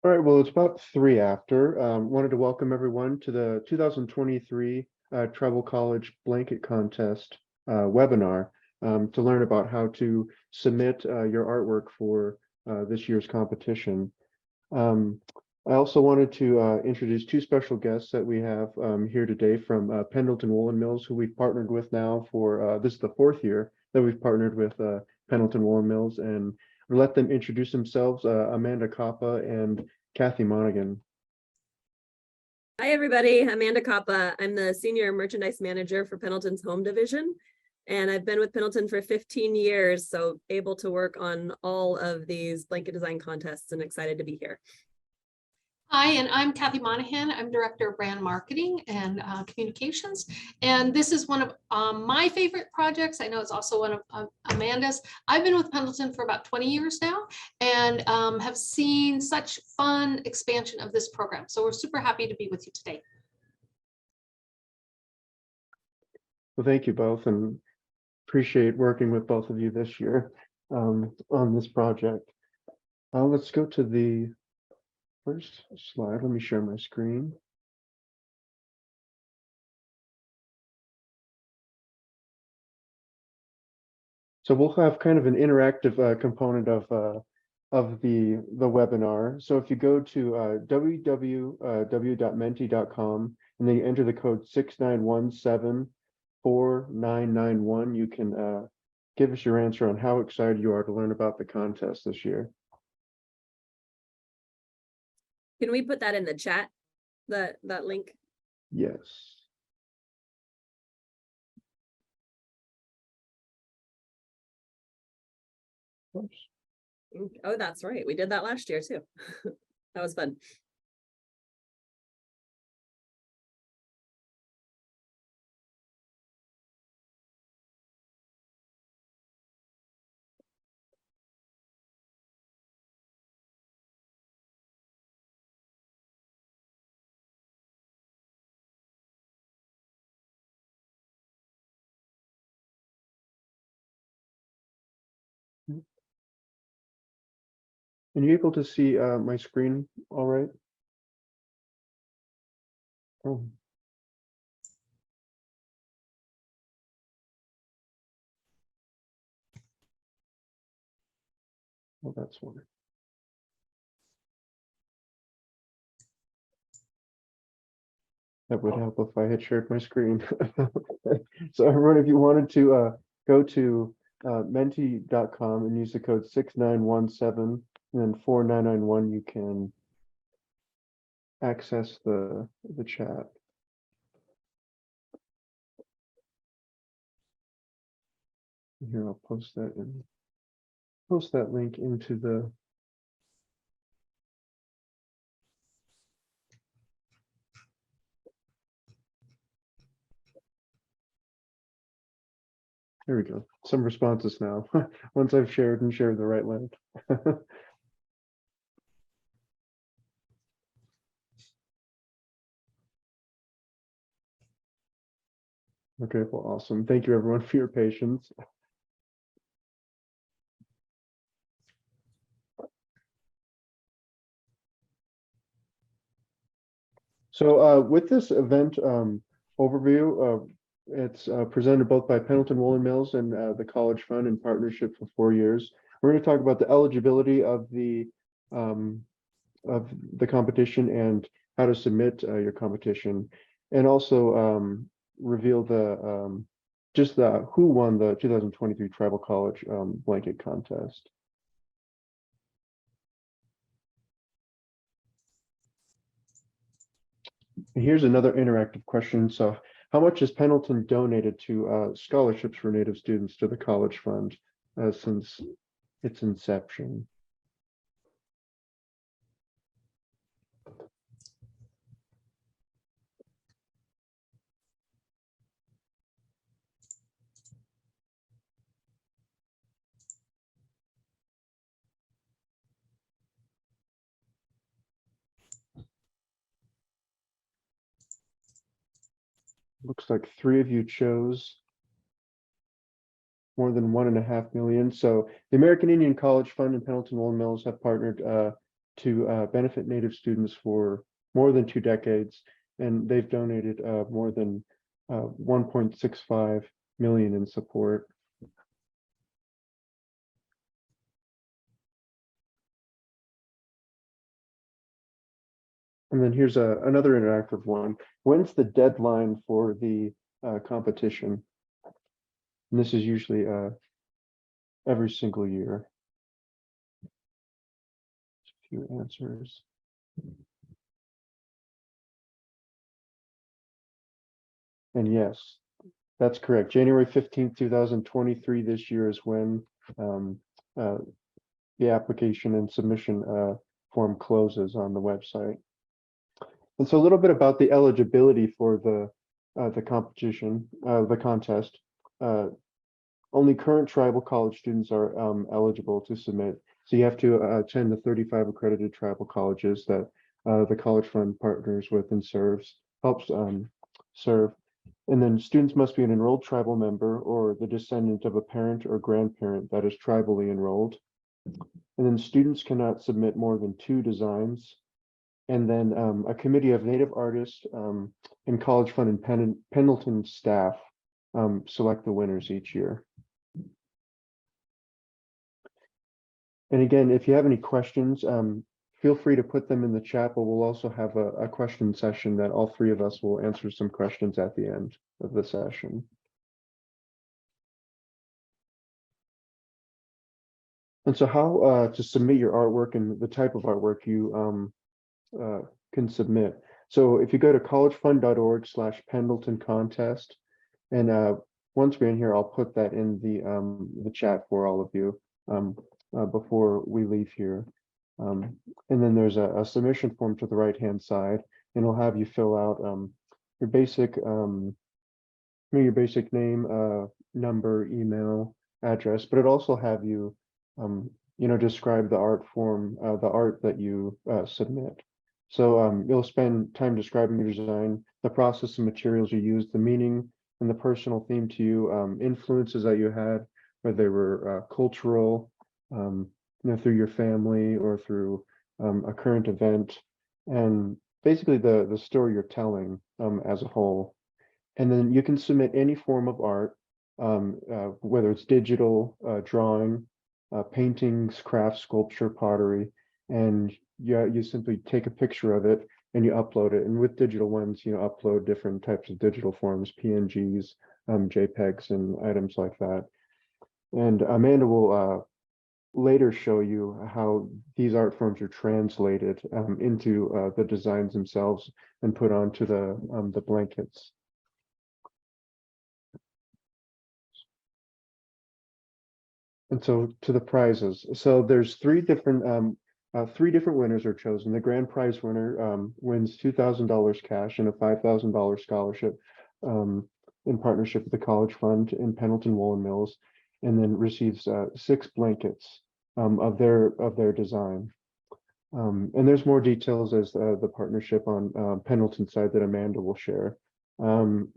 All right, well, it's about 3 after. Wanted to welcome everyone to the 2023 Tribal College Blanket Contest webinar to learn about how to submit your artwork for this year's competition. I also wanted to introduce two special guests that we have here today from Pendleton Woolen Mills, who we've partnered with now for this is the 4th year that we've partnered with Pendleton Woolen Mills, and we'll let them introduce themselves, Amanda Coppa and Kathy Monaghan. Hi, everybody. Amanda Coppa. I'm the Senior Merchandise Manager for Pendleton's Home Division, and I've been with Pendleton for 15 years, so able to work on all of these blanket design contests and excited to be here. Hi, and I'm Kathy Monaghan. I'm Director of Brand Marketing and Communications. And this is one of my favorite projects. I know it's also one of Amanda's. I've been with Pendleton for about 20 years now and have seen such fun expansion of this program. So we're super happy to be with you today. Well, thank you both, and appreciate working with both of you this year on this project. Let's go to the first slide. Let me share my screen. So we'll have kind of an interactive component of the webinar. So if you go to www.menti.com and then you enter the code 69174991, you can give us your answer on how excited you are to learn about the contest this year. Can we put that in the chat, that link? Yes. Oops. Oh, that's right. We did that last year too. That was fun. And you able to see my screen all right? Oh. Well, that's one. That would help if I had shared my screen. So everyone, if you wanted to go to menti.com and use the code 6917 and then 4991, you can access the chat. Here, I'll post that link into the There we go. Some responses now. Once I've shared the right link. Okay, well, awesome. Thank you everyone for your patience. So with this event overview, it's presented both by Pendleton Woolen Mills and the College Fund in partnership for 4 years. We're going to talk about the eligibility of the competition and how to submit your competition, and also reveal the who won the 2023 Tribal College Blanket Contest. Here's another interactive question. So how much has Pendleton donated to scholarships for Native students to the College Fund since its inception? Looks like 3 of you chose more than 1.5 million. So the American Indian College Fund and Pendleton Woolen Mills have partnered to benefit Native students for more than 2 decades, and they've donated more than 1.65 million in support. And then here's another interactive one. When's the deadline for the competition? And this is usually every single year. A few answers. And yes, that's correct. January 15th, 2023, this year is when the application and submission form closes on the website. And so a little bit about the eligibility for the competition, the contest. Only current tribal college students are eligible to submit. So you have to attend the 35 accredited tribal colleges that the College Fund partners with and helps serve. And then students must be an enrolled tribal member or the descendant of a parent or grandparent that is tribally enrolled. And then students cannot submit more than 2 designs. And then a committee of Native artists and College Fund and Pendleton staff select the winners each year. And again, if you have any questions, feel free to put them in the chat, but we'll also have a question session that all 3 of us will answer some questions at the end of the session. And so how to submit your artwork and the type of artwork you can submit. So if you go to collegefund.org/Pendleton contest, and once we're in here, I'll put that in the chat for all of you before we leave here. And then there's a submission form to the right-hand side, and it'll have you fill out your basic name, number, email, address, but it also have you describe the art form, the art that you submit. So you'll spend time describing your design, the process and materials you used, the meaning and the personal theme to you, influences that you had, whether they were cultural, through your family or through a current event, and basically the story you're telling as a whole. And then you can submit any form of art, whether it's digital, drawing, paintings, crafts, sculpture, pottery, and you simply take a picture of it and you upload it. And with digital ones, upload different types of digital forms, PNGs, JPEGs, and items like that. And Amanda will later show you how these art forms are translated into the designs themselves and put onto the blankets. And so to the prizes. So there's 3 different winners are chosen. The grand prize winner wins $2,000 cash and a $5,000 scholarship in partnership with the College Fund in Pendleton Woolen Mills, and then receives 6 blankets of their design. And there's more details as the partnership on Pendleton side that Amanda will share.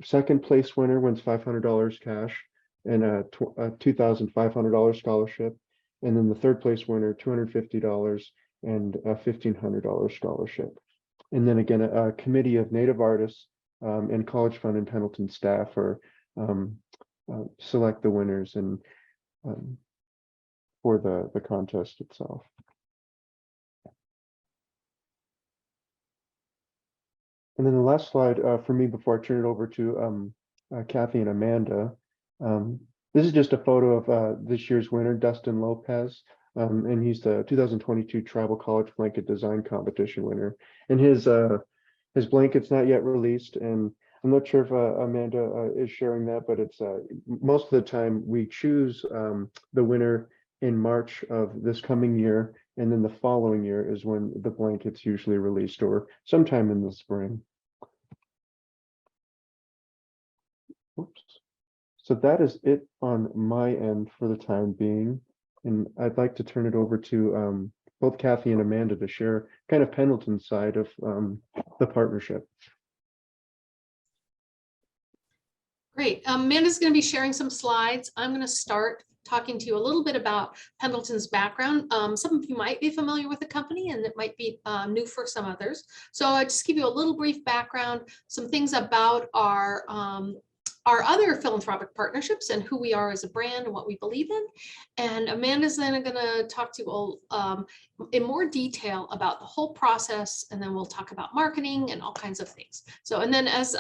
Second place winner wins $500 cash and a $2,500 scholarship. And then the third place winner, $250 and a $1,500 scholarship. And then again, a committee of Native artists and College Fund and Pendleton staff are select the winners and for the contest itself. And then the last slide for me before I turn it over to Kathy and Amanda. This is just a photo of this year's winner, Dustin Lopez, and he's the 2022 Tribal College Blanket Design Competition winner. And his blanket's not yet released, and I'm not sure if Amanda is sharing that, but it's most of the time we choose the winner in March of this coming year, and then the following year is when the blanket's usually released, or sometime in the spring. Oops. So that is it on my end for the time being. And I'd like to turn it over to both Kathy and Amanda to share kind of Pendleton's side of the partnership. Great. Amanda's going to be sharing some slides. I'm going to start talking to you a little bit about Pendleton's background. Some of you might be familiar with the company and it might be new for some others. So I'll just give you a little brief background, some things about our other philanthropic partnerships and who we are as a brand and what we believe in. And Amanda's then going to talk to you all in more detail about the whole process, and then we'll talk about marketing and all kinds of things. So, and then as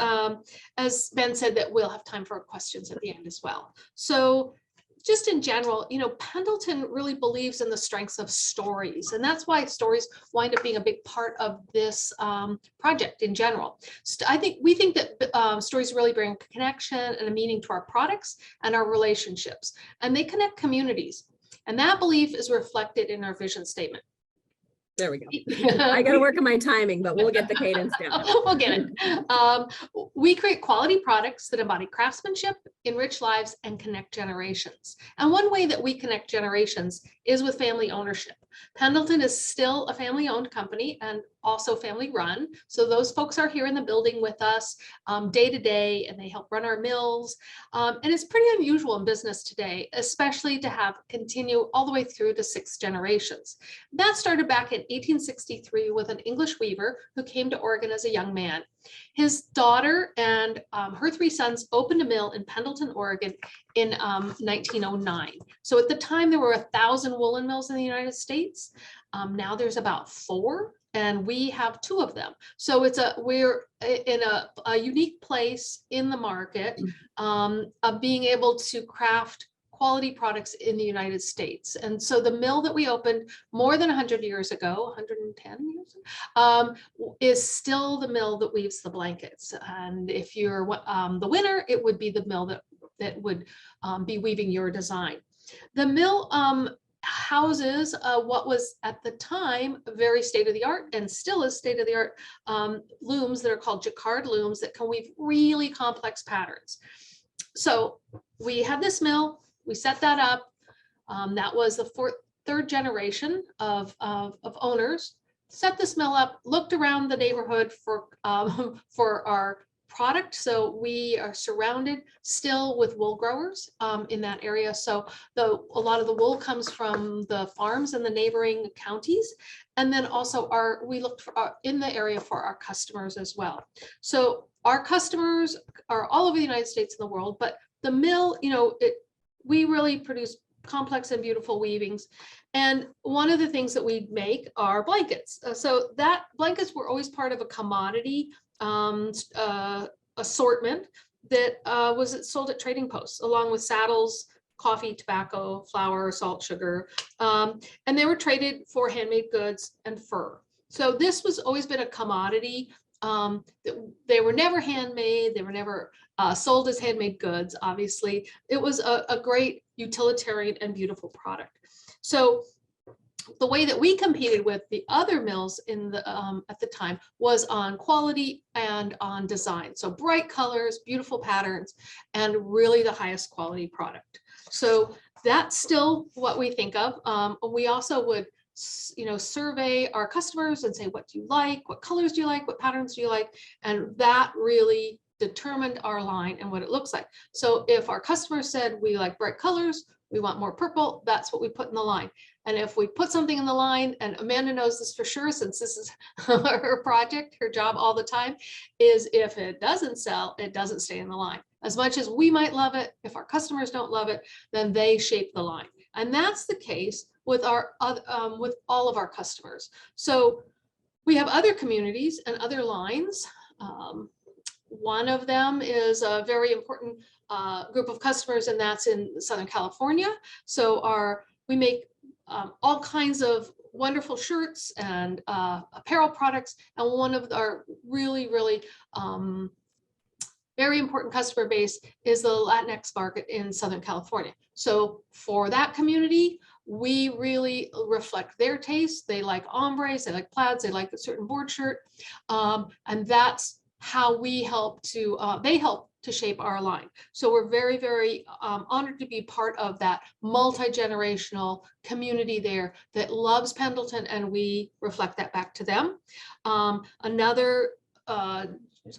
Ben said, that we'll have time for questions at the end as well. So just in general, you know, Pendleton really believes in the strengths of stories, and that's why stories wind up being a big part of this project in general. We think that stories really bring connection and a meaning to our products and our relationships, and they connect communities. And that belief is reflected in our vision statement. There we go. I got to work on my timing, but we'll get the cadence down. We'll get it. We create quality products that embody craftsmanship, enrich lives, and connect generations. And one way that we connect generations is with family ownership. Pendleton is still a family-owned company and also family-run. So those folks are here in the building with us day to day, and they help run our mills. And it's pretty unusual in business today, especially to have continue all the way through to 6 generations. That started back in 1863 with an English weaver who came to Oregon as a young man. His daughter and her 3 sons opened a mill in Pendleton, Oregon in 1909. So at the time, there were 1,000 woolen mills in the United States. Now there's about 4, and we have 2 of them. So we're in a unique place in the market of being able to craft quality products in the United States. And so the mill that we opened more than 100 years ago, 110 years, is still the mill that weaves the blankets. And if you're the winner, it would be the mill that would be weaving your design. The mill houses what was at the time very state-of-the-art and still is state-of-the-art looms that are called jacquard looms that can weave really complex patterns. So we had this mill, we set that up. That was the 3rd generation of owners. Set this mill up, looked around the neighborhood for our product. So we are surrounded still with wool growers in that area. So a lot of the wool comes from the farms in the neighboring counties. And then also we looked in the area for our customers as well. So our customers are all over the United States and the world, but the mill, you know, we really produce complex and beautiful weavings. And one of the things that we make are blankets. So that blankets were always part of a commodity assortment that was sold at trading posts, along with saddles, coffee, tobacco, flour, salt, sugar. And they were traded for handmade goods and fur. So this was always been a commodity. They were never handmade. They were never sold as handmade goods. Obviously, it was a great utilitarian and beautiful product. So the way that we competed with the other mills in the at the time was on quality and on design. So bright colors, beautiful patterns, and really the highest quality product. So that's still what we think of. We also would, you know, survey our customers and say, what do you like? What colors do you like? What patterns do you like? And that really determined our line and what it looks like. So if our customers said we like bright colors, we want more purple, that's what we put in the line. And if we put something in the line, and Amanda knows this for sure, since this is her project, her job all the time, is if it doesn't sell, it doesn't stay in the line. As much as we might love it, if our customers don't love it, then they shape the line. And that's the case with with all of our customers. So we have other communities and other lines. One of them is a very important group of customers, and that's in Southern California. So we make all kinds of wonderful shirts and apparel products. And one of our really, really very important customer base is the Latinx market in Southern California. So for that community, we really reflect their taste. They like ombres, they like plaids, they like a certain board shirt. And that's how we help to, they help to shape our line. So we're very, very honored to be part of that multi-generational community there that loves Pendleton, and we reflect that back to them. Another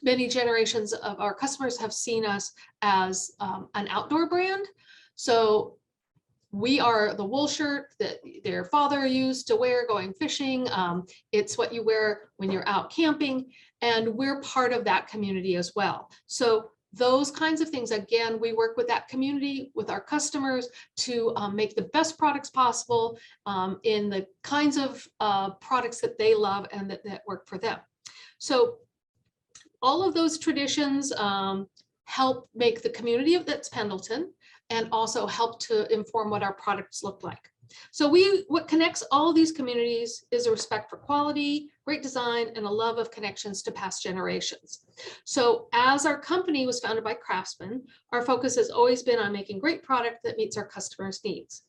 many generations of our customers have seen us as an outdoor brand. So we are the wool shirt that their father used to wear going fishing. It's what you wear when you're out camping, and we're part of that community as well. So those kinds of things, again, we work with that community, with our customers to make the best products possible in the kinds of products that they love and that work for them. So all of those traditions help make the community of that's Pendleton, and also help to inform what our products look like. So what connects all these communities is a respect for quality, great design, and a love of connections to past generations. So as our company was founded by craftsmen, our focus has always been on making great product that meets our customers' needs.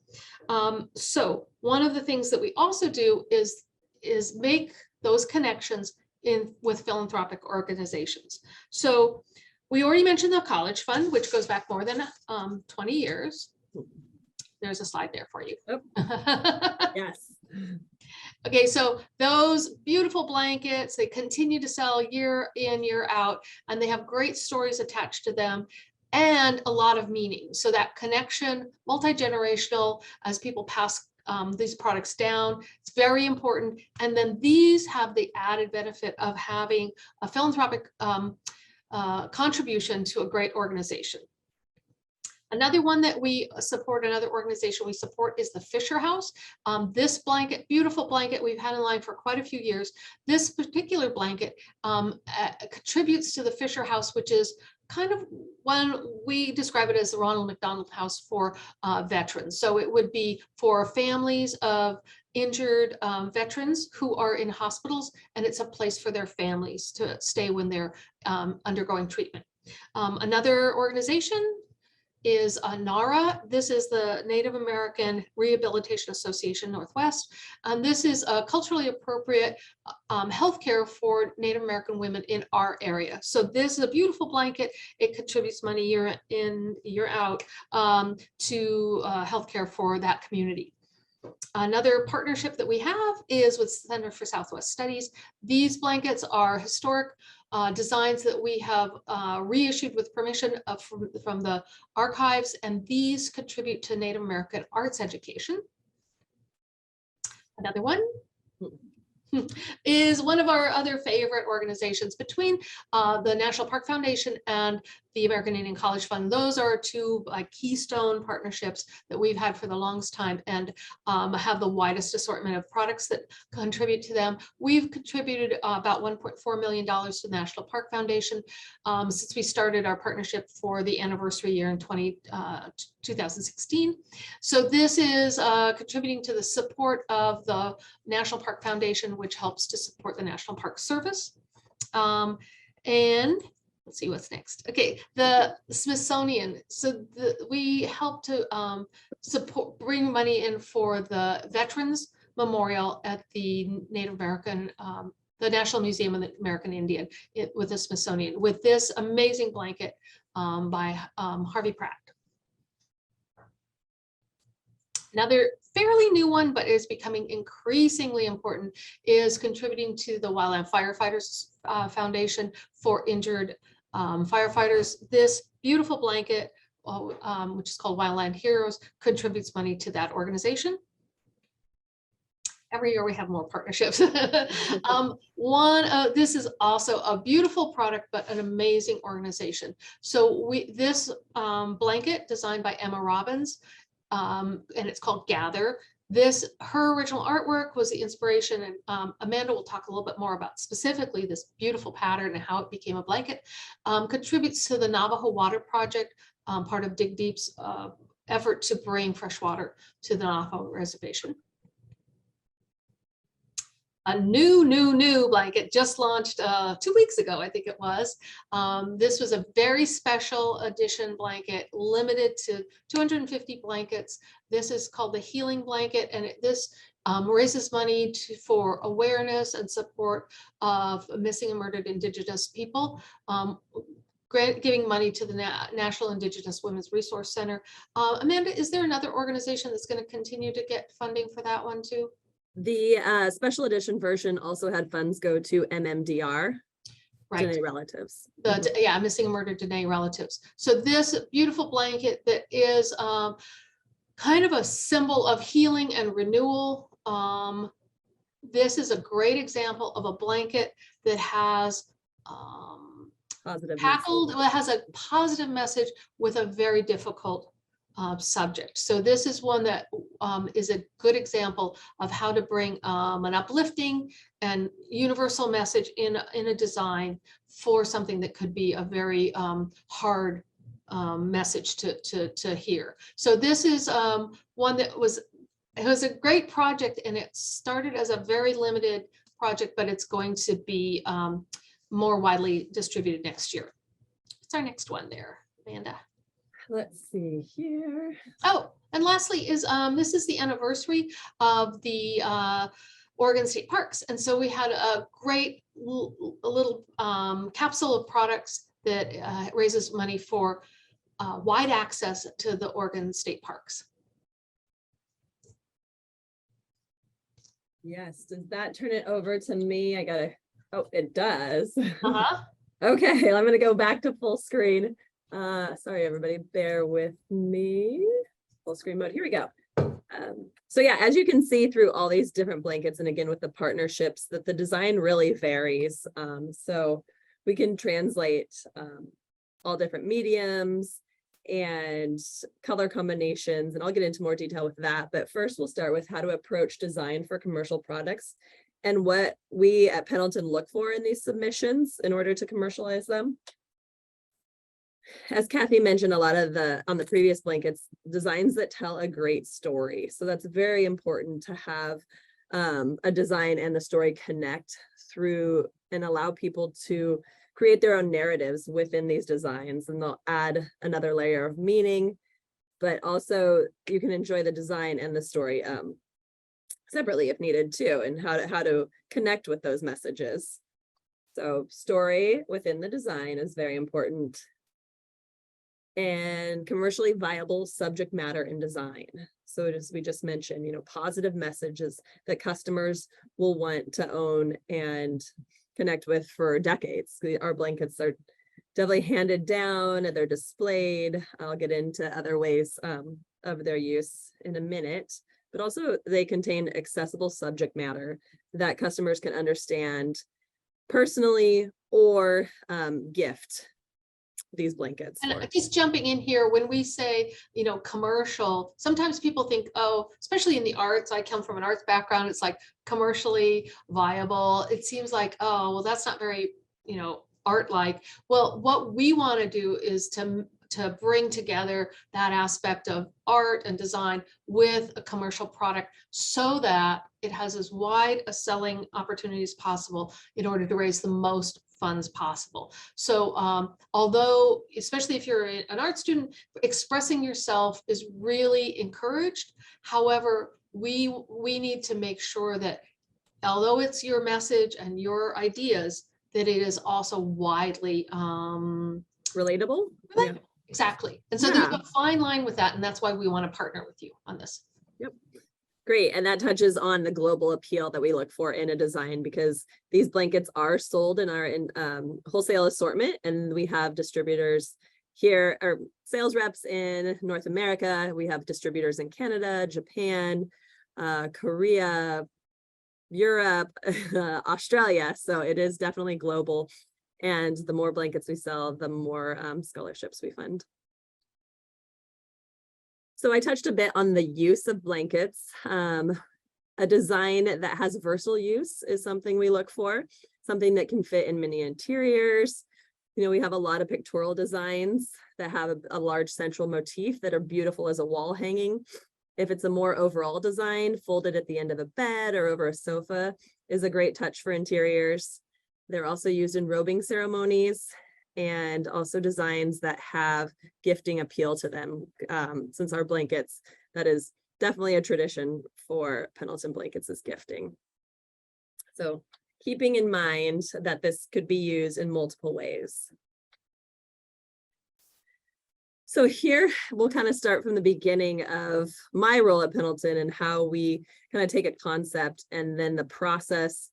So one of the things that we also do is make those connections with philanthropic organizations. So we already mentioned the College Fund, which goes back more than 20 years. There's a slide there for you. Oh. Yes. Okay, so those beautiful blankets, they continue to sell year in, year out, and they have great stories attached to them and a lot of meaning. So that connection, multi-generational, as people pass these products down, it's very important. And then these have the added benefit of having a philanthropic contribution to a great organization. Another one that we support, another organization we support, is the Fisher House. This blanket, beautiful blanket we've had in line for quite a few years. This particular blanket contributes to the Fisher House, which is kind of when we describe it as the Ronald McDonald House for veterans. So it would be for families of injured veterans who are in hospitals, and it's a place for their families to stay when they're undergoing treatment. Another organization is NARA. This is the Native American Rehabilitation Association Northwest. And this is a culturally appropriate healthcare for Native American women in our area. So this is a beautiful blanket. It contributes money year in, year out to healthcare for that community. Another partnership that we have is with Center for Southwest Studies. These blankets are historic designs that we have reissued with permission from the archives, and these contribute to Native American arts education. Another one is one of our other favorite organizations between the National Park Foundation and the American Indian College Fund. Those are two keystone partnerships that we've had for the longest time, and have the widest assortment of products that contribute to them. We've contributed about $1.4 million to the National Park Foundation since we started our partnership for the anniversary year in 2016. So this is contributing to the support of the National Park Foundation, which helps to support the National Park Service. And let's see what's next. Okay, the Smithsonian. So we help to bring money in for the Veterans Memorial at the Native American, the National Museum of the American Indian with the Smithsonian, with this amazing blanket by Harvey Pratt. Another fairly new one, but is becoming increasingly important, is contributing to the Wildland Firefighters Foundation for injured firefighters. This beautiful blanket, which is called Wildland Heroes, contributes money to that organization. Every year we have more partnerships. This is also a beautiful product, but an amazing organization. So this blanket designed by Emma Robbins, and it's called Gather. Her original artwork was the inspiration, and Amanda will talk a little bit more about specifically this beautiful pattern and how it became a blanket. Contributes to the Navajo Water Project, part of Dig Deep's effort to bring fresh water to the Navajo Reservation. A new blanket just launched 2 weeks ago, I think it was. This was a very special edition blanket, limited to 250 blankets. This is called the Healing Blanket, and this raises money for awareness and support of missing and murdered Indigenous people, giving money to the National Indigenous Women's Resource Center. Amanda, is there another organization that's going to continue to get funding for that one too? The special edition version also had funds go to MMDR. Right. Dene relatives. Yeah, missing and murdered Dene relatives. So this beautiful blanket that is kind of a symbol of healing and renewal. This is a great example of a blanket that has Positive tackled, message. well, it has a positive message with a very difficult subject. So this is one that is a good example of how to bring an uplifting and universal message in a design for something that could be a very hard message to hear. So this is one that was, it was a great project, and it started as a very limited project, but it's going to be more widely distributed next year. What's our next one there, Amanda? Let's see here. Oh, and lastly is this is the anniversary of the Oregon State Parks. And so we had a great little capsule of products that raises money for wide access to the Oregon State Parks. Yes, does that turn it over to me? I gotta, oh, it does. Uh-huh. Okay, I'm gonna go back to full screen. Sorry, everybody, bear with me. Full screen mode, here we go. So yeah, as you can see through all these different blankets, and again, with the partnerships, that the design really varies. So we can translate all different mediums and color combinations, and I'll get into more detail with that. But first, we'll start with how to approach design for commercial products and what we at Pendleton look for in these submissions in order to commercialize them. As Kathy mentioned, a lot of on the previous blankets, designs that tell a great story. So that's very important to have a design and the story connect through and allow people to create their own narratives within these designs, and they'll add another layer of meaning, but also you can enjoy the design and the story separately if needed too, and how to connect with those messages. So story within the design is very important. And commercially viable subject matter in design. So as we just mentioned, you know, positive messages that customers will want to own and connect with for decades. Our blankets are definitely handed down and they're displayed. I'll get into other ways of their use in a minute, but also they contain accessible subject matter that customers can understand personally or gift these blankets. And just jumping in here, when we say, you know, commercial, sometimes people think, oh, especially in the arts, I come from an arts background, it's like commercially viable. It seems like, oh, well, that's not very, you know, art-like. Well, what we want to do is to bring together that aspect of art and design with a commercial product so that it has as wide a selling opportunity as possible in order to raise the most funds possible. So although, especially if you're an art student, expressing yourself is really encouraged. However, we need to make sure that although it's your message and your ideas, that it is also widely relatable. Yeah. Exactly. And so there's a fine line with that, and that's why we want to partner with you on this. Yep. Great. And that touches on the global appeal that we look for in a design, because these blankets are sold in our wholesale assortment, and we have distributors here, or sales reps in North America. We have distributors in Canada, Japan, Korea, Europe, Australia. So it is definitely global. And the more blankets we sell, the more scholarships we fund. So I touched a bit on the use of blankets. A design that has versatile use is something we look for, something that can fit in many interiors. You know, we have a lot of pictorial designs that have a large central motif that are beautiful as a wall hanging. If it's a more overall design, folded at the end of a bed or over a sofa is a great touch for interiors. They're also used in robing ceremonies, and also designs that have gifting appeal to them. Since our blankets, that is definitely a tradition for Pendleton blankets, is gifting. So keeping in mind that this could be used in multiple ways. So here we'll kind of start from the beginning of my role at Pendleton and how we kind of take a concept and then the process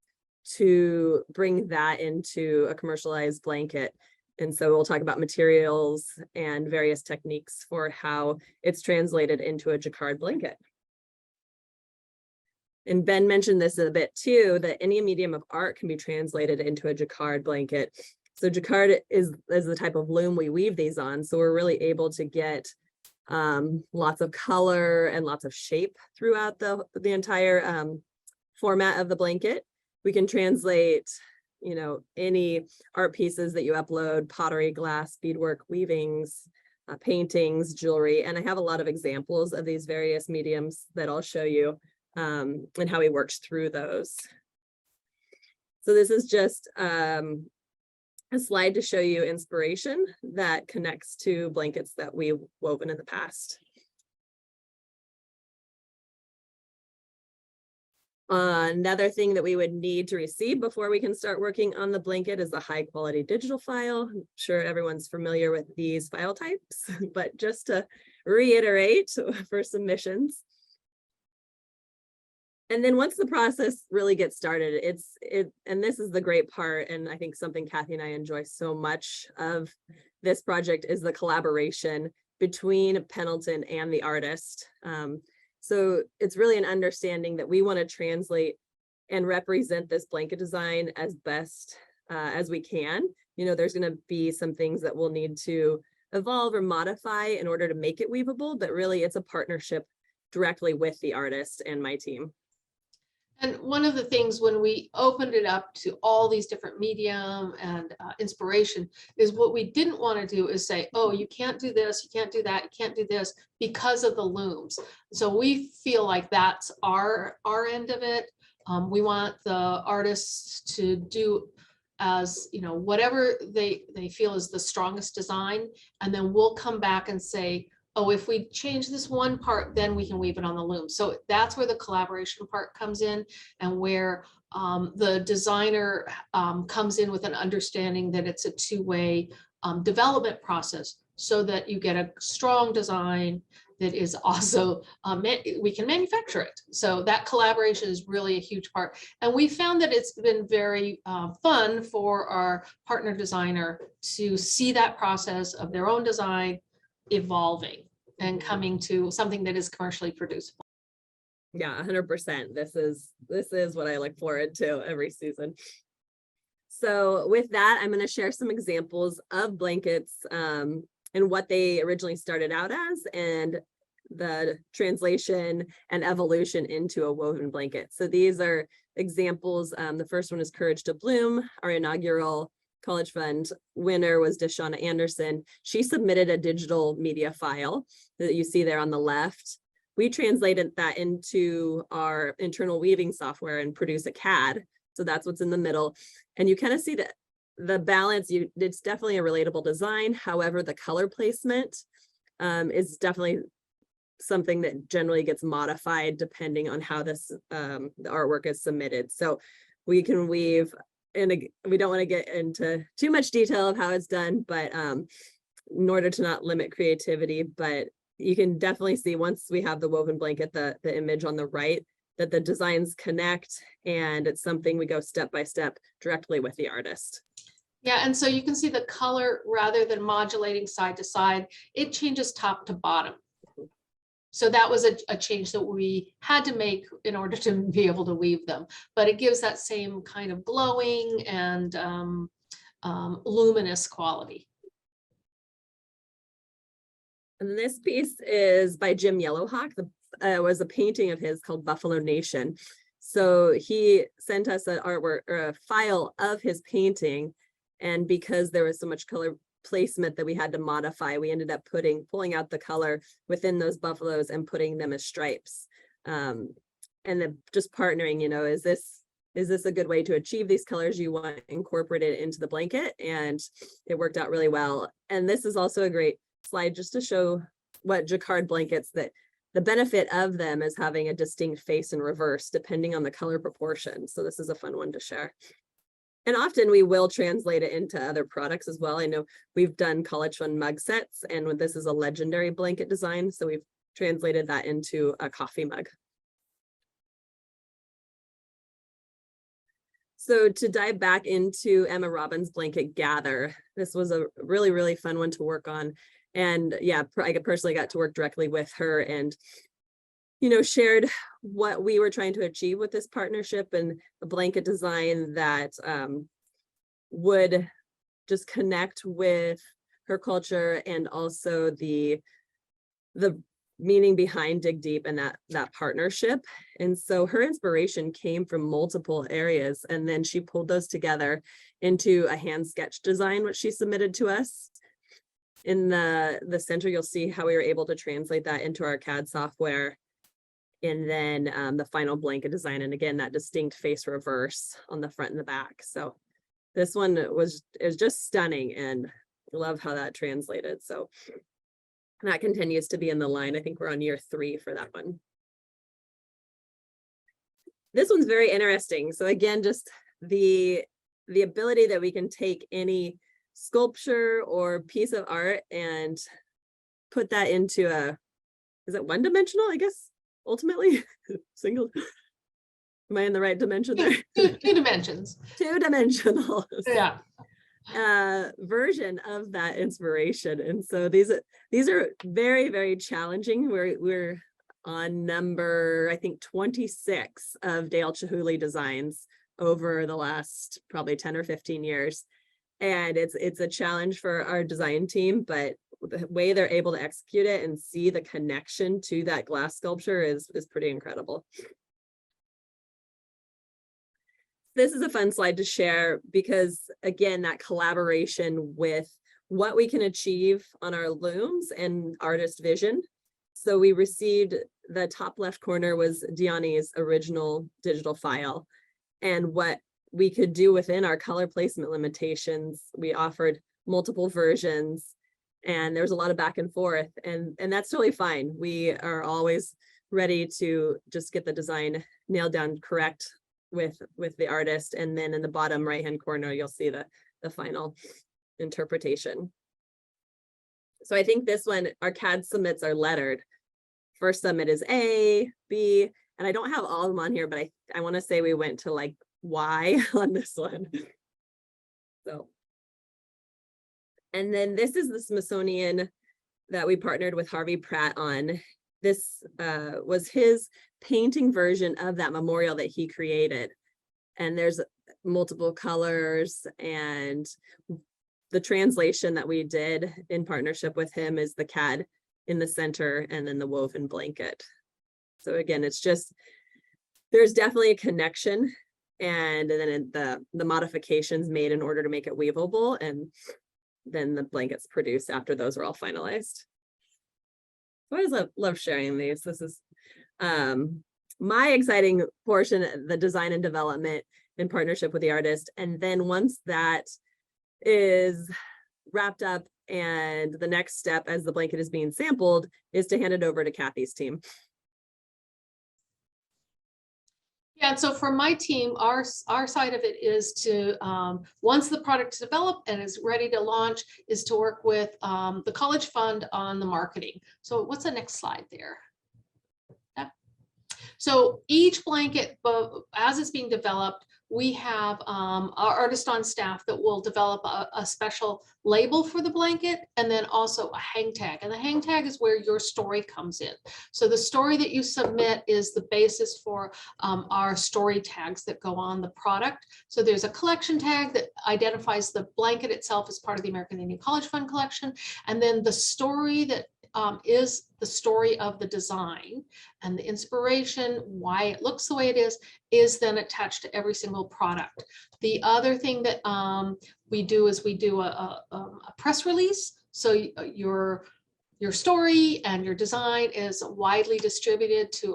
to bring that into a commercialized blanket. And so we'll talk about materials and various techniques for how it's translated into a jacquard blanket. And Ben mentioned this a bit too, that any medium of art can be translated into a jacquard blanket. So jacquard is the type of loom we weave these on. So we're really able to get lots of color and lots of shape throughout the entire format of the blanket. We can translate, you know, any art pieces that you upload, pottery, glass, beadwork, weavings, paintings, jewelry. And I have a lot of examples of these various mediums that I'll show you and how he works through those. So this is just a slide to show you inspiration that connects to blankets that we've woven in the past. Another thing that we would need to receive before we can start working on the blanket is a high quality digital file. I'm sure everyone's familiar with these file types, but just to reiterate for submissions. And then once the process really gets started, and this is the great part, and I think something Kathy and I enjoy so much of this project is the collaboration between Pendleton and the artist. So it's really an understanding that we want to translate and represent this blanket design as best as we can. You know, there's going to be some things that we'll need to evolve or modify in order to make it weavable, but really it's a partnership directly with the artist and my team. And one of the things when we opened it up to all these different medium and inspiration is what we didn't want to do is say, oh, you can't do this, you can't do that, you can't do this because of the looms. So we feel like that's our end of it. We want the artists to do as, you know, whatever they feel is the strongest design. And then we'll come back and say, oh, if we change this one part, then we can weave it on the loom. So that's where the collaboration part comes in, and where the designer comes in with an understanding that it's a two-way development process, so that you get a strong design that is also, we can manufacture it. So that collaboration is really a huge part. And we found that it's been very fun for our partner designer to see that process of their own design evolving and coming to something that is commercially producible. Yeah, 100%. This is what I look forward to every season. So with that, I'm going to share some examples of blankets and what they originally started out as, and the translation and evolution into a woven blanket. So these are examples. The first one is Courage to Bloom. Our inaugural College Fund winner was Deshauna Anderson. She submitted a digital media file that you see there on the left. We translated that into our internal weaving software and produce a CAD. So that's what's in the middle. And you kind of see that the balance, it's definitely a relatable design. However, the color placement is definitely something that generally gets modified depending on how this the artwork is submitted. So we can weave, and we don't want to get into too much detail of how it's done, but in order to not limit creativity, but you can definitely see once we have the woven blanket, the image on the right, that the designs connect, and it's something we go step by step directly with the artist. Yeah, and so you can see the color, rather than modulating side to side, it changes top to bottom. So that was a change that we had to make in order to be able to weave them, but it gives that same kind of glowing and luminous quality. And this piece is by Jim Yellowhawk. It was a painting of his called Buffalo Nation. So he sent us an artwork or a file of his painting, and because there was so much color placement that we had to modify, we ended up pulling out the color within those buffaloes and putting them as stripes. And then just partnering, you know, is this a good way to achieve these colors you want incorporated into the blanket? And it worked out really well. And this is also a great slide just to show what jacquard blankets, that the benefit of them is having a distinct face and reverse depending on the color proportion. So this is a fun one to share. And often we will translate it into other products as well. I know we've done College Fund mug sets, and this is a legendary blanket design. So we've translated that into a coffee mug. So to dive back into Emma Robbins' Blanket Gather, this was a really, really fun one to work on. And yeah, I personally got to work directly with her and, shared what we were trying to achieve with this partnership and the blanket design that would just connect with her culture and also the meaning behind Dig Deep and that partnership. And so her inspiration came from multiple areas, and then she pulled those together into a hand sketch design, which she submitted to us. In the center, you'll see how we were able to translate that into our CAD software. And then the final blanket design, and again, that distinct face reverse on the front and the back. So this one is just stunning, and I love how that translated. So that continues to be in the line. I think we're on year 3 for that one. This one's very interesting. So again, just the ability that we can take any sculpture or piece of art and put that into is it one-dimensional, I guess, ultimately? Single. Am I in the right dimension there? Two dimensions. Two-dimensional. Yeah. Version of that inspiration. And so these are very, very challenging. We're on number, I think, 26 of Dale Chihuly designs over the last probably 10 or 15 years. And it's a challenge for our design team, but the way they're able to execute it and see the connection to that glass sculpture is pretty incredible. This is a fun slide to share because, again, that collaboration with what we can achieve on our looms and artist vision. So we received, the top left corner was Diani's original digital file, and what we could do within our color placement limitations. We offered multiple versions, and there was a lot of back and forth, and that's totally fine. We are always ready to just get the design nailed down correct with the artist. And then in the bottom right hand corner, you'll see the final interpretation. So I think this one, our CAD submits are lettered. First submit is A, B, and I don't have all of them on here, but I want to say we went to like Y on this one. So, and then this is the Smithsonian that we partnered with Harvey Pratt on. This was his painting version of that memorial that he created. And there's multiple colors, and the translation that we did in partnership with him is the CAD in the center and then the woven blanket. So again, it's just, there's definitely a connection, and then the modifications made in order to make it weavable, and then the blankets produced after those were all finalized. So I always love sharing these. This is my exciting portion, the design and development in partnership with the artist. And then once that is wrapped up, and the next step as the blanket is being sampled is to hand it over to Kathy's team. Yeah, and so for my team, our side of it is to, once the product is developed and is ready to launch, is to work with the College Fund on the marketing. So what's the next slide there? Yeah. So each blanket, as it's being developed, we have our artist on staff that will develop a special label for the blanket, and then also a hang tag. And the hang tag is where your story comes in. So the story that you submit is the basis for our story tags that go on the product. So there's a collection tag that identifies the blanket itself as part of the American Indian College Fund collection. And then the story that is the story of the design and the inspiration, why it looks the way it is then attached to every single product. The other thing that we do is we do a press release. So your story and your design is widely distributed to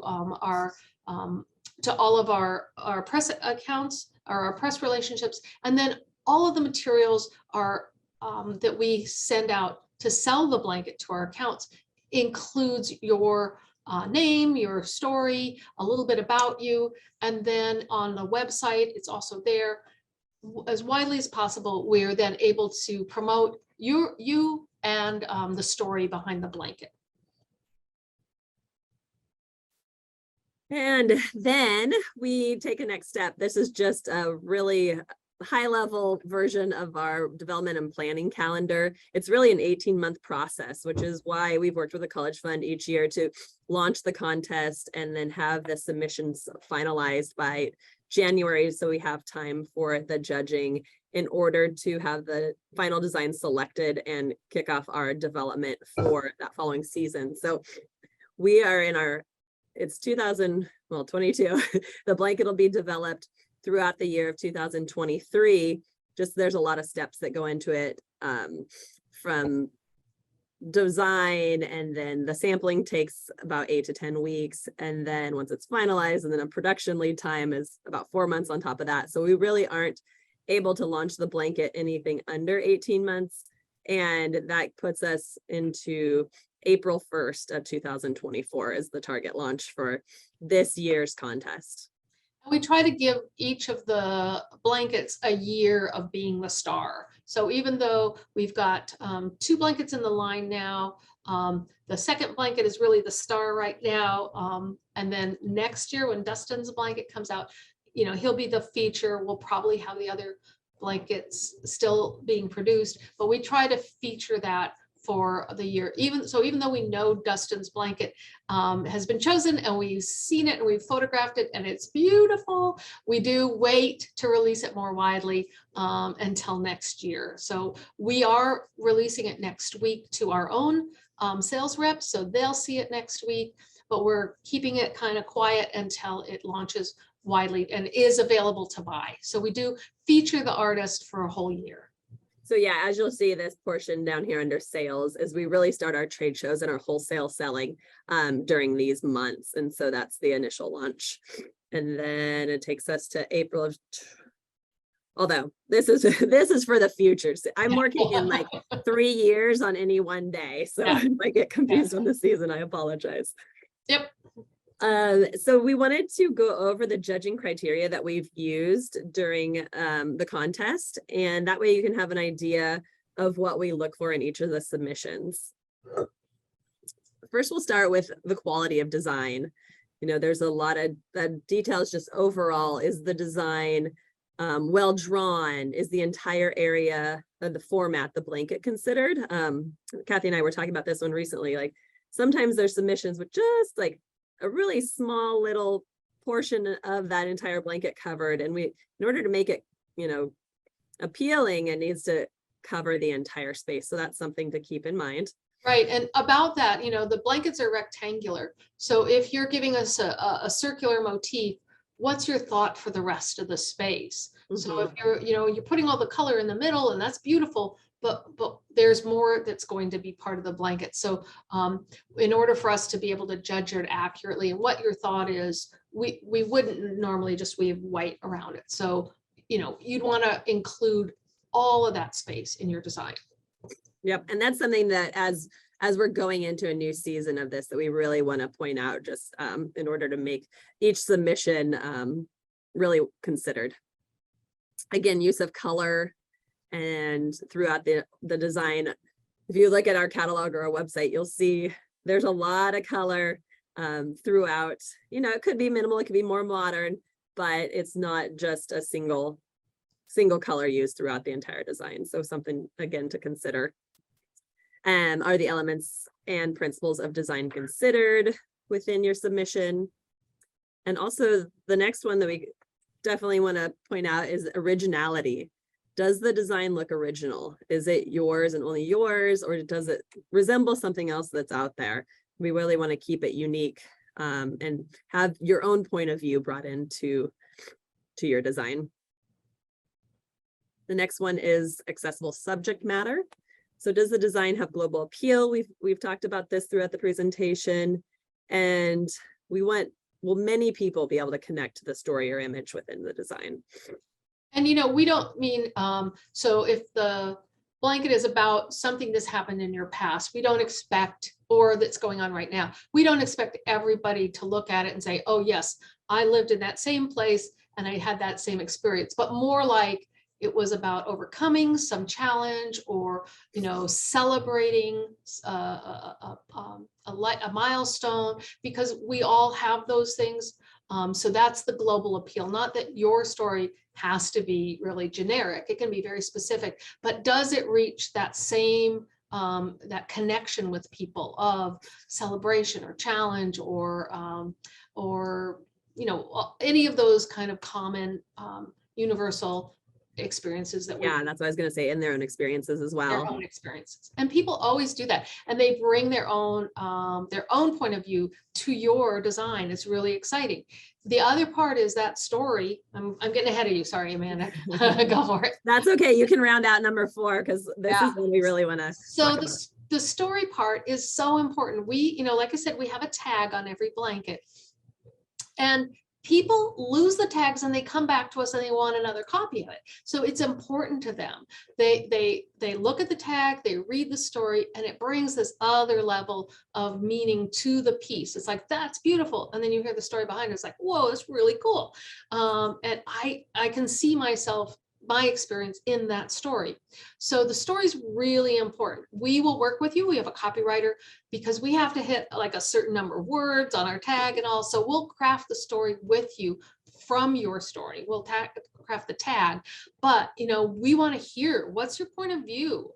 to all of our press accounts or our press relationships, and then all of the materials are that we send out to sell the blanket to our accounts includes your name, your story, a little bit about you, and then on the website, it's also there. As widely as possible, we're then able to promote you and the story behind the blanket. And then we take a next step. This is just a really high level version of our development and planning calendar. It's really an 18-month process, which is why we've worked with the College Fund each year to launch the contest and then have the submissions finalized by January. So we have time for the judging in order to have the final design selected and kick off our development for that following season. So we are in our, it's 2022. The blanket will be developed throughout the year of 2023. Just there's a lot of steps that go into it, from design, and then the sampling takes about 8 to 10 weeks. And then once it's finalized, and then a production lead time is about 4 months on top of that. So we really aren't able to launch the blanket anything under 18 months. And that puts us into April 1st of 2024 is the target launch for this year's contest. We try to give each of the blankets a year of being the star. So even though we've got 2 blankets in the line now, the second blanket is really the star right now. And then next year when Dustin's blanket comes out, you know, he'll be the feature. We'll probably have the other blankets still being produced, but we try to feature that for the year. Even though we know Dustin's blanket has been chosen and we've seen it and we've photographed it and it's beautiful, we do wait to release it more widely until next year. So we are releasing it next week to our own sales reps, so they'll see it next week, but we're keeping it kind of quiet until it launches widely and is available to buy. So we do feature the artist for a whole year. So yeah, as you'll see, this portion down here under sales is we really start our trade shows and our wholesale selling during these months. And so that's the initial launch. And then it takes us to April of, although this is for the future. So I'm working in like 3 years on any one day. So Yeah. if I get confused on the season, I apologize. Yep. So we wanted to go over the judging criteria that we've used during the contest, and that way you can have an idea of what we look for in each of the submissions. First, we'll start with the quality of design. You know, there's a lot of details just overall. Is the design well drawn? Is the entire area of the format, the blanket, considered? Kathy and I were talking about this one recently. Like sometimes there's submissions with just like a really small little portion of that entire blanket covered. And we, in order to make it, you know, appealing, it needs to cover the entire space. So that's something to keep in mind. Right. And about that, you know, the blankets are rectangular. So if you're giving us a circular motif, what's your thought for the rest of the space? So if you're, you know, you're putting all the color in the middle and that's beautiful, but there's more that's going to be part of the blanket. So in order for us to be able to judge it accurately and what your thought is, we wouldn't normally just weave white around it. So, you know, you'd want to include all of that space in your design. Yep. And that's something that as we're going into a new season of this, that we really want to point out, just in order to make each submission really considered. Again, use of color and throughout the design. If you look at our catalog or our website, you'll see there's a lot of color throughout. You know, it could be minimal, it could be more modern, but it's not just a single color used throughout the entire design. So something, again, to consider. Are the elements and principles of design considered within your submission? And also the next one that we definitely want to point out is originality. Does the design look original? Is it yours and only yours, or does it resemble something else that's out there? We really want to keep it unique and have your own point of view brought into your design. The next one is accessible subject matter. So does the design have global appeal? We've talked about this throughout the presentation, and we want, will many people be able to connect to the story or image within the design? And, you know, we don't mean, so if the blanket is about something that's happened in your past, we don't expect, or that's going on right now, we don't expect everybody to look at it and say, oh yes, I lived in that same place and I had that same experience, but more like, it was about overcoming some challenge or, celebrating a milestone, because we all have those things. So that's the global appeal. Not that your story has to be really generic. It can be very specific, but does it reach that same that connection with people of celebration or challenge or any of those kind of common universal experiences that we Yeah, that's what I was gonna say, in their own experiences as their well. own experiences. And people always do that. And they bring their own point of view to your design. It's really exciting. The other part is that story. I'm getting ahead of you. Sorry, Amanda. Go for it. That's okay. You can round out number 4 because this Yeah. is when we really want to. So the story part is so important. We, like I said, we have a tag on every blanket. And people lose the tags and they come back to us and they want another copy of it. So it's important to them. They look at the tag, they read the story, and it brings this other level of meaning to the piece. It's like, that's beautiful. And then you hear the story behind it. It's like, whoa, that's really cool. And I can see my experience in that story. So the story is really important. We will work with you. We have a copywriter because we have to hit like a certain number of words on our tag and all. So we'll craft the story with you from your story. We'll craft the tag, but we want to hear, what's your point of view?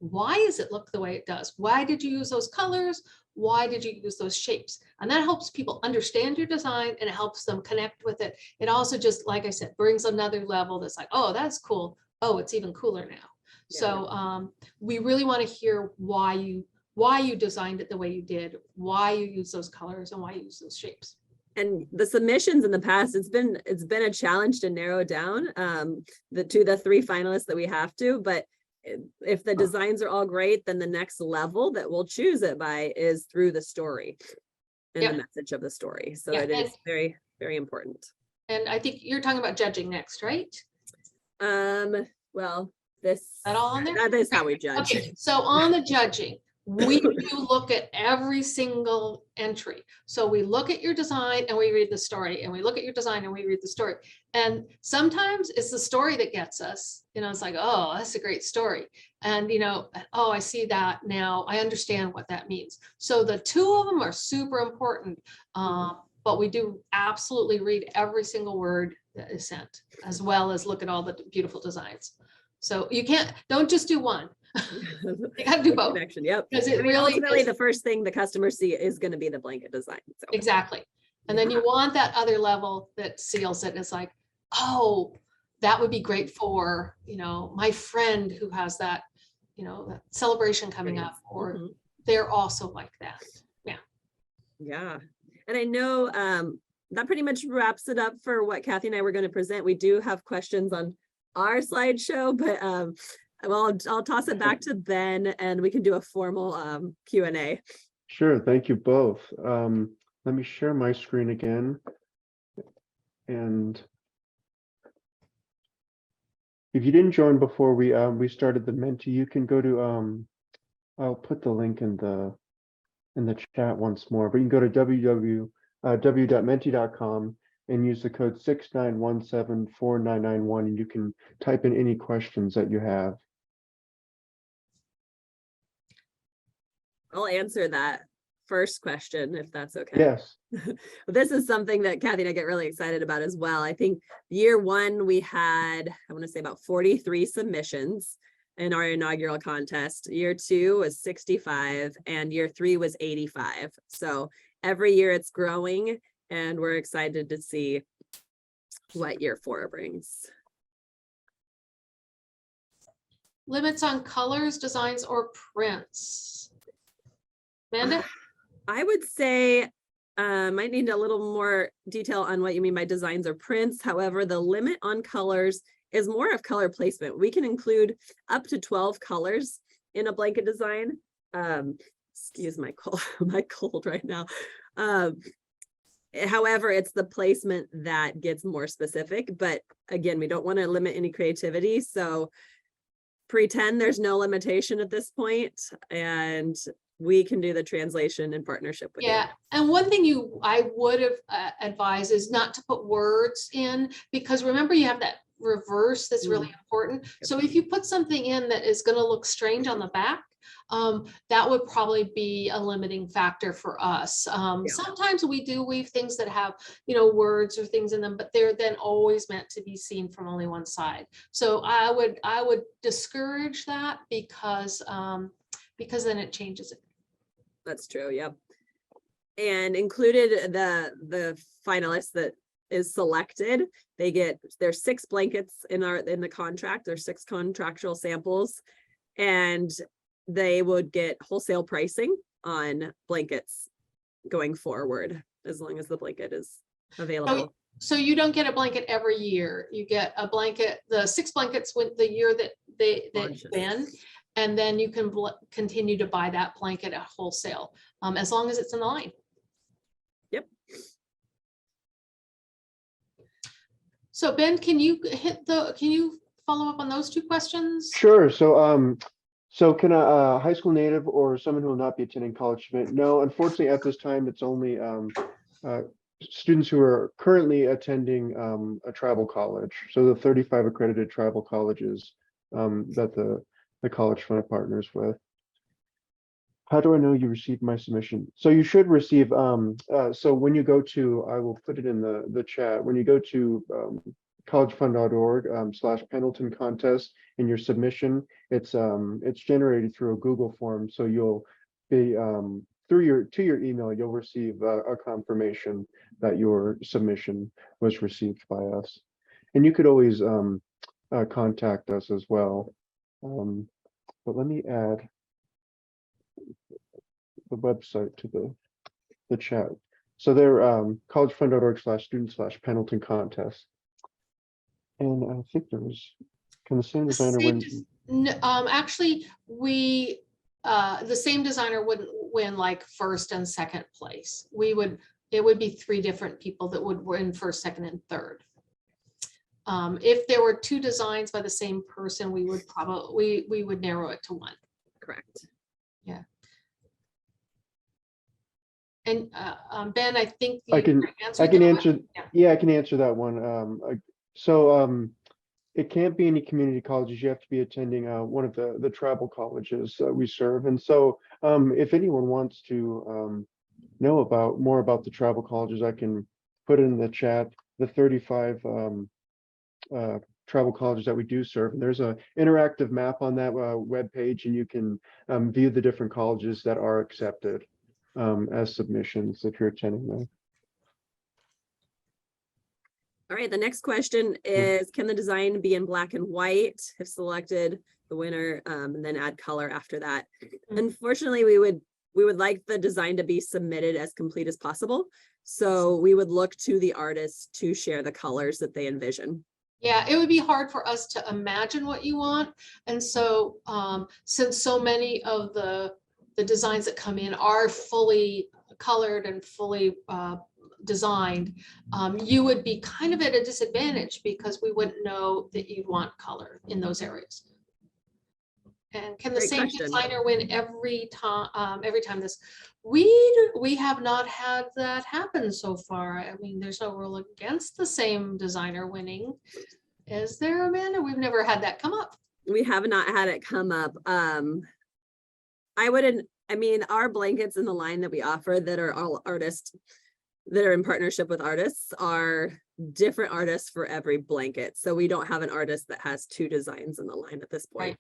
Why does it look the way it does? Why did you use those colors? Why did you use those shapes? And that helps people understand your design and it helps them connect with it. It also just, like I said, brings another level that's like, oh, that's cool. Oh, it's even cooler now. Yeah. So we really want to hear why you designed it the way you did, why you use those colors and why you use those shapes. And the submissions in the past, it's been a challenge to narrow down to the 3 finalists that we have to, but if the designs are all great, then the next level that we'll choose it by is through the story and Yep. the message of the story. So Yeah, it is very, very important. And I think you're talking about judging next, right? Well, this That all on there? that is how we judge. Okay, so on the judging, we do look at every single entry. So we look at your design and we read the story, and we look at your design and we read the story. And sometimes it's the story that gets us, it's like, oh, that's a great story. And, oh, I see that now. I understand what that means. So the 2 of them are super important. But we do absolutely read every single word that is sent, as well as look at all the beautiful designs. So don't just do one. You got to do both. Connection, yep. Because it really ultimately is, the first thing the customers see is going to be the blanket design. So. exactly. And then you want that other level that seals it. It's like, oh, that would be great for, my friend who has that, that celebration coming up, or Mhm. they're also like that. Yeah. Yeah. And I know that pretty much wraps it up for what Kathy and I were going to present. We do have questions on our slideshow, but well, I'll toss it back to Ben and we can do a formal Q&A. Sure, thank you both. Let me share my screen again. And if you didn't join before we started the Menti, you can go to I'll put the link in the chat once more, but you can go to www.menti.com and use the code 69174991 and you can type in any questions that you have. I'll answer that first question if that's okay. Yes. This is something that Kathy and I get really excited about as well. I think year 1 we had, I want to say about 43 submissions in our inaugural contest. Year 2 was 65 and year 3 was 85. So every year it's growing and we're excited to see what year 4 brings. Limits on colors, designs, or prints. Amanda? I would say might need a little more detail on what you mean by designs or prints. However, the limit on colors is more of color placement. We can include up to 12 colors in a blanket design. Excuse my cold right now. However, it's the placement that gets more specific. But again, we don't want to limit any creativity. So pretend there's no limitation at this point, and we can do the translation in partnership with you. And one thing I would have advised is not to put words in, because remember you have reverse that's really important. So if you put something in that is going to look strange on the back, that would probably be a limiting factor for us. Sometimes we do weave things that have, you know, words or things in them, but they're then always meant to be seen from only one side. So I would discourage that because then it changes it. That's true. Yep. And included the finalists that is selected, there's 6 blankets in the contract. There's 6 contractual samples, and they would get wholesale pricing on blankets going forward as long as the blanket is available. So you don't get a blanket every year. You get a blanket, the 6 blankets with the year that they win, and then you can continue to buy that blanket at wholesale as long as it's in the line. Yep. So Ben, can you follow up on those 2 questions? Sure. So can a high school native or someone who will not be attending college submit? No, unfortunately, at this time, it's only students who are currently attending a tribal college. So the 35 accredited tribal colleges that the college fund partners with. How do I know you received my submission? So you should receive, so when you go to, I will put it in the chat, when you go to collegefund.org /Pendleton contest in your submission, it's generated through a Google form. So you'll be to your email, you'll receive a confirmation that your submission was received by us. And you could always contact us as well. But let me add the website to the chat. So they're collegefund.org /student/Pendleton contest. And I think there was, can the same designer win? Actually, the same designer wouldn't win like 1st and 2nd place. It would be 3 different people that would win 1st, 2nd, and 3rd. If there were 2 designs by the same person, we would narrow it to 1. Correct. Yeah. And Ben, I think I can answer. Yeah, I can answer that one. It can't be any community colleges. You have to be attending one of the tribal colleges we serve. And so if anyone wants to know more about the tribal colleges, I can put in the chat the 35 tribal colleges that we do serve. And there's an interactive map on that web page, and you can view the different colleges that are accepted as submissions if you're attending them. All right, the next question is, can the design be in black and white if selected the winner, and then add color after that? Unfortunately, we would like the design to be submitted as complete as possible. So we would look to the artist to share the colors that they envision. Yeah, it would be hard for us to imagine what you want. And so since so many of the designs that come in are fully colored and fully designed, you would be kind of at a disadvantage because we wouldn't know that you'd want color in those areas. And can the same designer win every time this? We have not had that happen so far. I mean, there's no rule against the same designer winning. Is there, Amanda? We've never had that come up. We have not had it come up. I mean, our blankets in the line that we offer that are all artists that are in partnership with artists are different artists for every blanket. So we don't have an artist that has 2 designs in the line at this point. Right.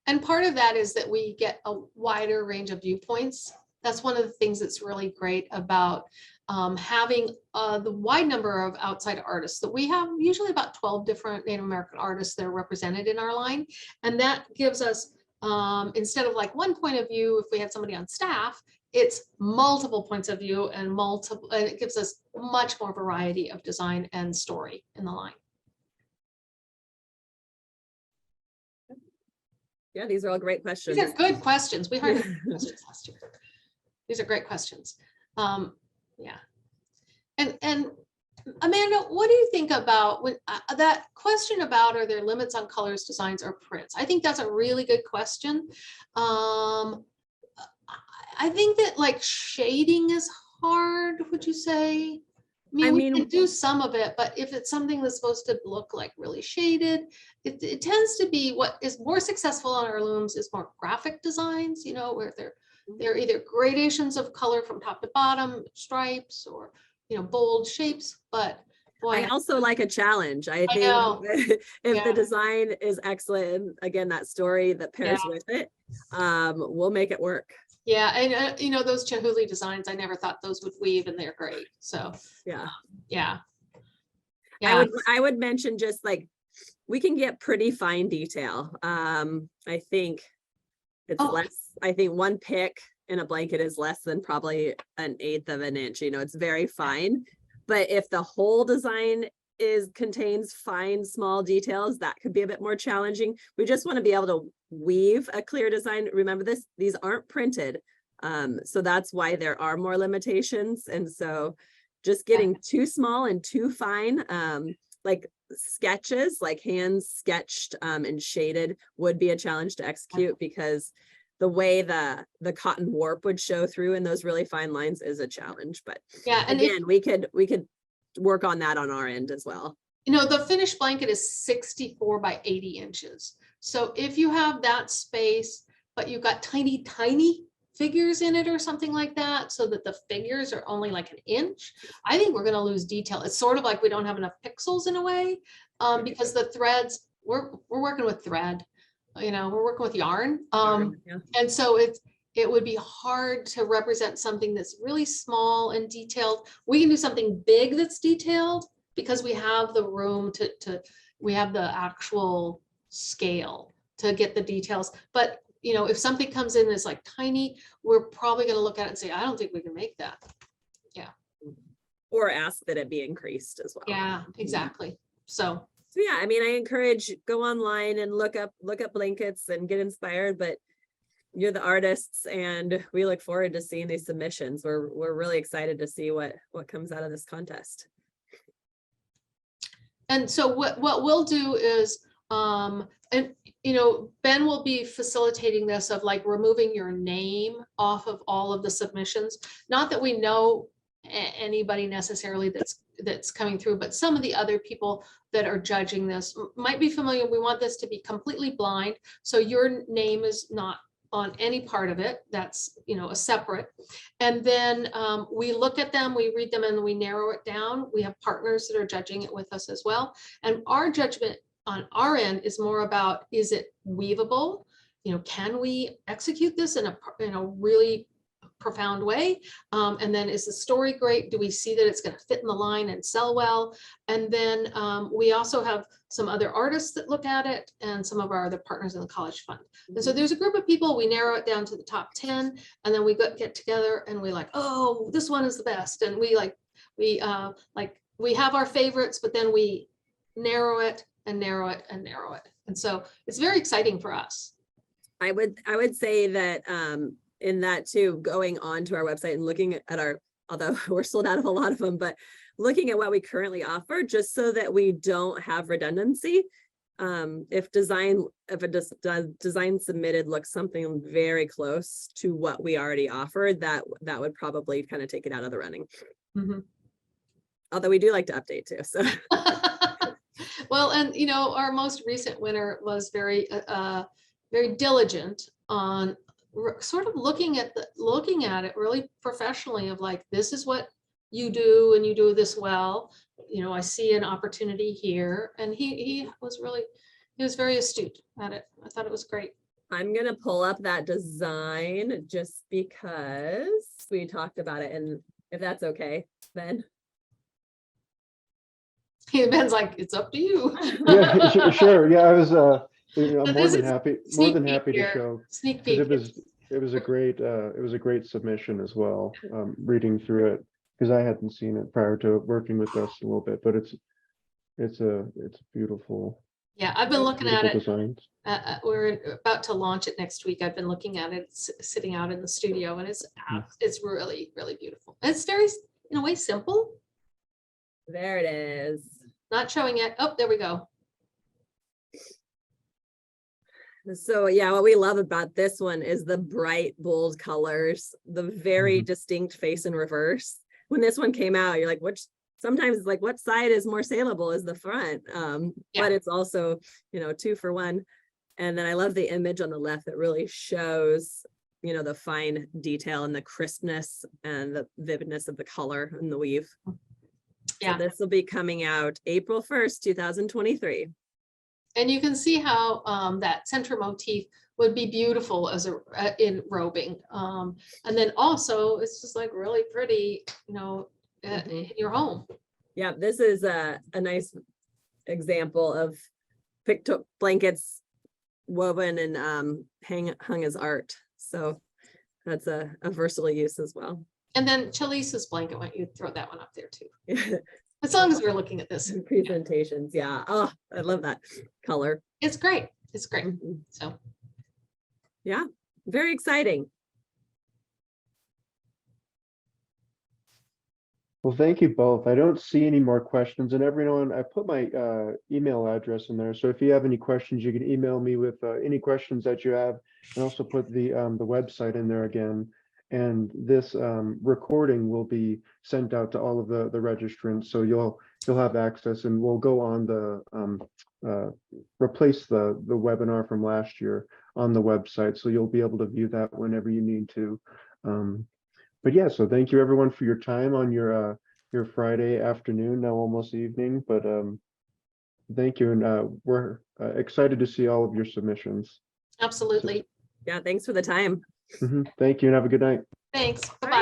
And part of that is that we get a wider range of viewpoints. That's one of the things that's really great about having the wide number of outside artists that we have. Usually about 12 different Native American artists that are represented in our line. And that gives us, instead of like one point of view, if we had somebody on staff, it's multiple points of view and it gives us much more variety of design and story in the line. Yeah, these are all great questions. These are good questions. We heard questions last year. These are great questions. Yeah. And Amanda, what do you think about when that question about are there limits on colors, designs, or prints? I think that's a really good question. I think that like shading is hard, would you say? I We mean- can do some of it, but if it's something that's supposed to look like really shaded, it tends to be what is more successful on our looms is more graphic designs, you know, where they're either gradations of color from top to bottom, stripes, or, you know, bold shapes, but boy, I also like a challenge. I think know. if Yeah. the design is excellent, and again, that story that pairs with it, we'll make it work. yeah, and you know, those Chihuly designs, I never thought those would weave, and they're great, so, Yeah. yeah. I would mention just like, we can get pretty fine detail. I think it's Oh. I think one pick in a blanket is less than probably an eighth of an inch, you know, it's very fine. But if the whole design contains fine, small details, that could be a bit more challenging. We just want to be able to weave a clear design. Remember this, these aren't printed. So that's why there are more limitations. And so just getting too small and too fine, like sketches, like hands sketched and shaded would be a challenge to execute, because the way the cotton warp would show through in those really fine lines is a challenge. But Yeah, and again, we could work on that on our end as well. you know, the finished blanket is 64 by 80 inches. So if you have that space, but you've got tiny, tiny figures in it or something like that, so that the figures are only like an inch, I think we're going to lose detail. It's sort of like we don't have enough pixels in a way, because the threads, we're working with thread, you know, we're working with yarn. Yeah. And so it would be hard to represent something that's really small and detailed. We can do something big that's detailed because we have the room we have the actual scale to get the details. But, you know, if something comes in that's like tiny, we're probably going to look at it and say, I don't think we can make that. Or ask that it be increased as well. Yeah, exactly. So So yeah, I mean, I encourage, go online and look up blankets and get inspired, but you're the artists and we look forward to seeing these submissions. We're really excited to see what comes out of this contest. And so what we'll do is, and you know, Ben will be facilitating this of like removing your name off of all of the submissions. Not that we know anybody necessarily that's coming through, but some of the other people that are judging this might be familiar. We want this to be completely blind. So your name is not on any part of it. That's, you know, a separate. And then we look at them, we read them, and we narrow it down. We have partners that are judging it with us as well. And our judgment on our end is more about, is it weavable? You know, can we execute this in a really profound way? And then is the story great? Do we see that it's going to fit in the line and sell well? And then we also have some other artists that look at it and some of our other partners in the College Fund. And so there's a group of people, we narrow it down to the top 10, and then we get together and we like, oh, this one is the best. And we have our favorites, but then we narrow it and narrow it and narrow it. And so it's very exciting for us. I would say that in that too, going on to our website and looking at our, although we're sold out of a lot of them, but looking at what we currently offer, just so that we don't have redundancy. If a design submitted looks something very close to what we already offered, that would probably kind of take it out of the running. Mm-hmm. Although we do like to update too, so. Well, and you know, our most recent winner was very diligent on sort of looking at it really professionally, of like, this is what you do and you do this well. You know, I see an opportunity here, and he was very astute at it. I thought it was great. I'm gonna pull up that design just because we talked about it, and if that's okay, Ben. Ben's like, it's up to you. Yeah, sure. Yeah, I was, I'm more this than is happy sneak peek to here. show. Sneak 'Cause peek. it was a great submission as well, reading through it, because I hadn't seen it prior to working with us a little bit, but it's beautiful. Yeah, I've been looking at Beautiful it. designs. We're about to launch it next week. I've been looking at it, sitting out in the studio, and it's really, really beautiful. It's very, in a way, simple. There it is. Not showing it. Oh, there we go. So yeah, what we love about this one is the bright, bold colors, the very distinct face in reverse. When this one came out, you're like, sometimes it's like, what side is more saleable is the front. Yeah. But it's also, 2 for 1. And then I love the image on the left that really shows, the fine detail and the crispness and the vividness of the color and the weave. Yeah. So this will be coming out April 1st, 2023. And you can see how that center motif would be beautiful as in robing. And then also it's just like really pretty, in your home. Yeah, this is a nice example of blankets woven and hung as art. So that's a versatile use as well. And then Chalice's blanket, why don't you throw that one up there too? As long as we're looking at this. Presentations, yeah. Oh, I love that color. It's great. It's great. Mhm. So Yeah, very exciting. Well, thank you both. I don't see any more questions, and everyone, I put my email address in there. So if you have any questions, you can email me with any questions that you have, and also put the website in there again. And this recording will be sent out to all of the registrants, so you'll have access, and we'll go on the replace the webinar from last year on the website, so you'll be able to view that whenever you need to. But yeah, so thank you everyone for your time on your Friday afternoon, now almost evening, but thank you, and we're excited to see all of your submissions. absolutely. Yeah, thanks for the time. Thank you, and have a good night. Thanks. All Bye-bye.